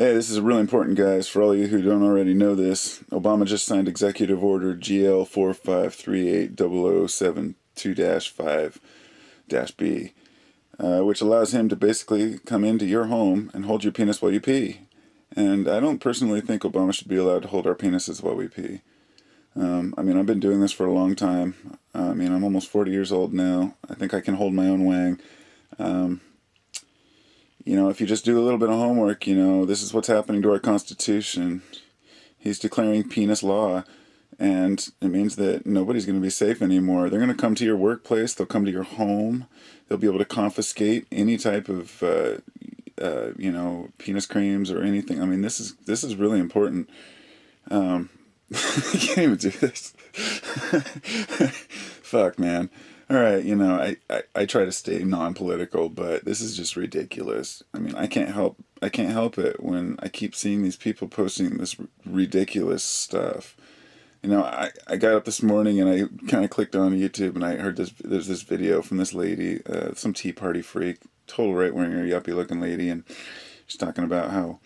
Hey, this is really important, guys. For all of you who don't already know this, Obama just signed Executive Order GL 45380072-5-B, which allows him to basically come into your home and hold your penis while you pee. And I don't personally think Obama should be allowed to hold our penises while we pee. I've been doing this for a long time. I'm almost 40 years old now. I think I can hold my own wang. If you just do a little bit of homework, this is what's happening to our Constitution. He's declaring penis law, and it means that nobody's going to be safe anymore. They're going to come to your workplace, they'll come to your home, they'll be able to confiscate any type of, penis creams or anything. This is really important. I can't even do this. Fuck, man. All right, I try to stay non-political, but this is just ridiculous. I can't help it when I keep seeing these people posting this ridiculous stuff. I got up this morning and I kind of clicked on YouTube and I heard there's this video from this lady, some Tea Party freak, total right-winger, yuppie-looking lady, and she's talking about how,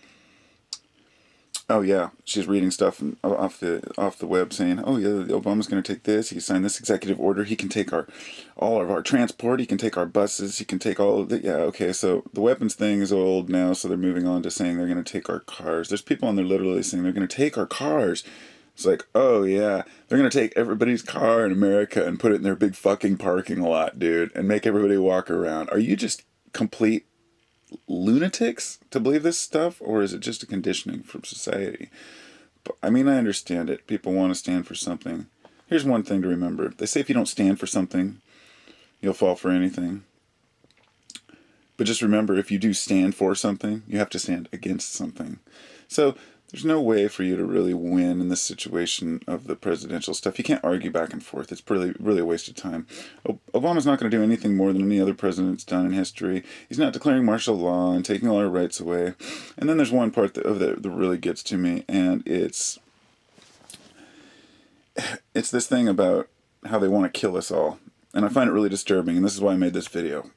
oh yeah, she's reading stuff off the web saying, oh yeah, Obama's going to take this. He signed this executive order. He can take all of our transport. He can take our buses. He can take all of it. Yeah, okay. So the weapons thing is old now. So they're moving on to saying they're going to take our cars. There's people on there literally saying they're going to take our cars. It's like, oh yeah, they're going to take everybody's car in America and put it in their big fucking parking lot, dude, and make everybody walk around. Are you just complete lunatics to believe this stuff, or is it just a conditioning from society? But, I understand it. People want to stand for something. Here's one thing to remember. They say if you don't stand for something, you'll fall for anything. But just remember, if you do stand for something, you have to stand against something. So there's no way for you to really win in this situation of the presidential stuff. You can't argue back and forth. It's really, really a waste of time. Obama's not going to do anything more than any other president's done in history. He's not declaring martial law and taking all our rights away. And then there's one part that really gets to me, and it's this thing about how they want to kill us all. And I find it really disturbing, and this is why I made this video.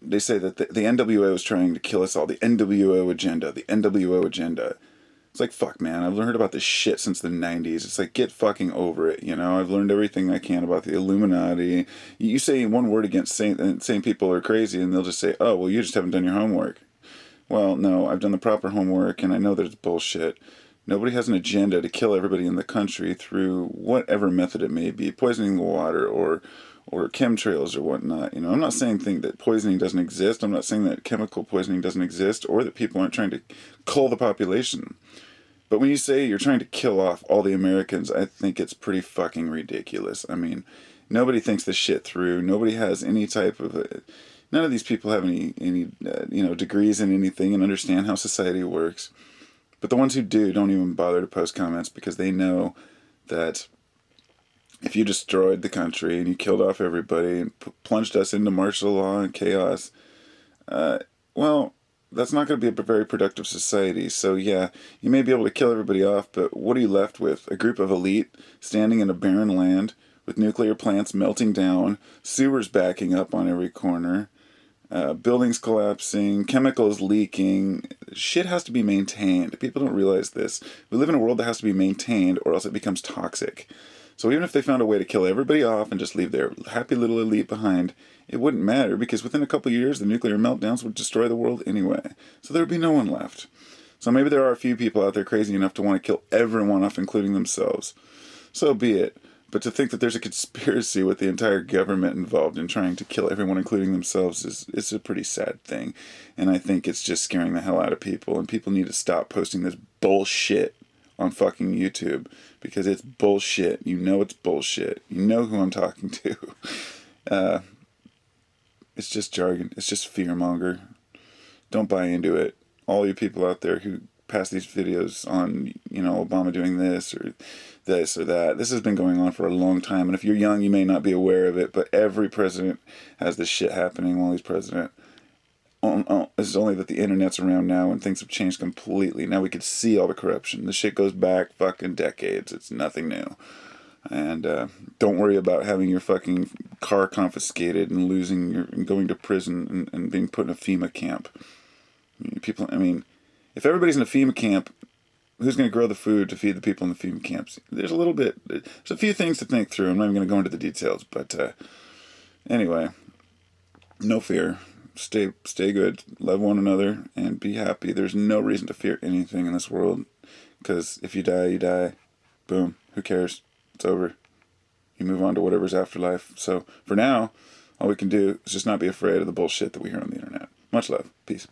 They say that the NWO is trying to kill us all. The NWO agenda. The NWO agenda. It's like, fuck, man. I've heard about this shit since the 90s. It's like, get fucking over it, I've learned everything I can about the Illuminati. You say one word against saying people are crazy, and they'll just say, oh, well, you just haven't done your homework. Well, no, I've done the proper homework, and I know there's bullshit. Nobody has an agenda to kill everybody in the country through whatever method it may be, poisoning the water or chemtrails or whatnot. I'm not saying that poisoning doesn't exist. I'm not saying that chemical poisoning doesn't exist or that people aren't trying to cull the population. But when you say you're trying to kill off all the Americans, I think it's pretty fucking ridiculous. Nobody thinks this shit through. Nobody has any type of none of these people have any degrees in anything and understand how society works. But the ones who do don't even bother to post comments because they know that if you destroyed the country and you killed off everybody and plunged us into martial law and chaos, well, that's not going to be a very productive society. So yeah, you may be able to kill everybody off, but what are you left with? A group of elite standing in a barren land with nuclear plants melting down, sewers backing up on every corner, buildings collapsing, chemicals leaking. Shit has to be maintained. People don't realize this. We live in a world that has to be maintained or else it becomes toxic. So even if they found a way to kill everybody off and just leave their happy little elite behind, it wouldn't matter because within a couple of years the nuclear meltdowns would destroy the world anyway. So there would be no one left. So maybe there are a few people out there crazy enough to want to kill everyone off, including themselves. So be it. But to think that there's a conspiracy with the entire government involved in trying to kill everyone, including themselves, is a pretty sad thing. And I think it's just scaring the hell out of people. And people need to stop posting this bullshit on fucking YouTube because it's bullshit. You know it's bullshit. You know who I'm talking to. It's just jargon. It's just fearmonger. Don't buy into it. All you people out there who pass these videos on, Obama doing this or that. This has been going on for a long time. And if you're young, you may not be aware of it, but every president has this shit happening while he's president. It's only that the internet's around now and things have changed completely. Now we can see all the corruption. The shit goes back fucking decades. It's nothing new. And don't worry about having your fucking car confiscated and and going to prison and being put in a FEMA camp. People, if everybody's in a FEMA camp, who's going to grow the food to feed the people in the FEMA camps? There's a few things to think through. I'm not even going to go into the details, but anyway, no fear. Stay good, love one another, and be happy. There's no reason to fear anything in this world, because if you die, you die. Boom. Who cares? It's over. You move on to whatever's afterlife. So for now, all we can do is just not be afraid of the bullshit that we hear on the internet. Much love. Peace.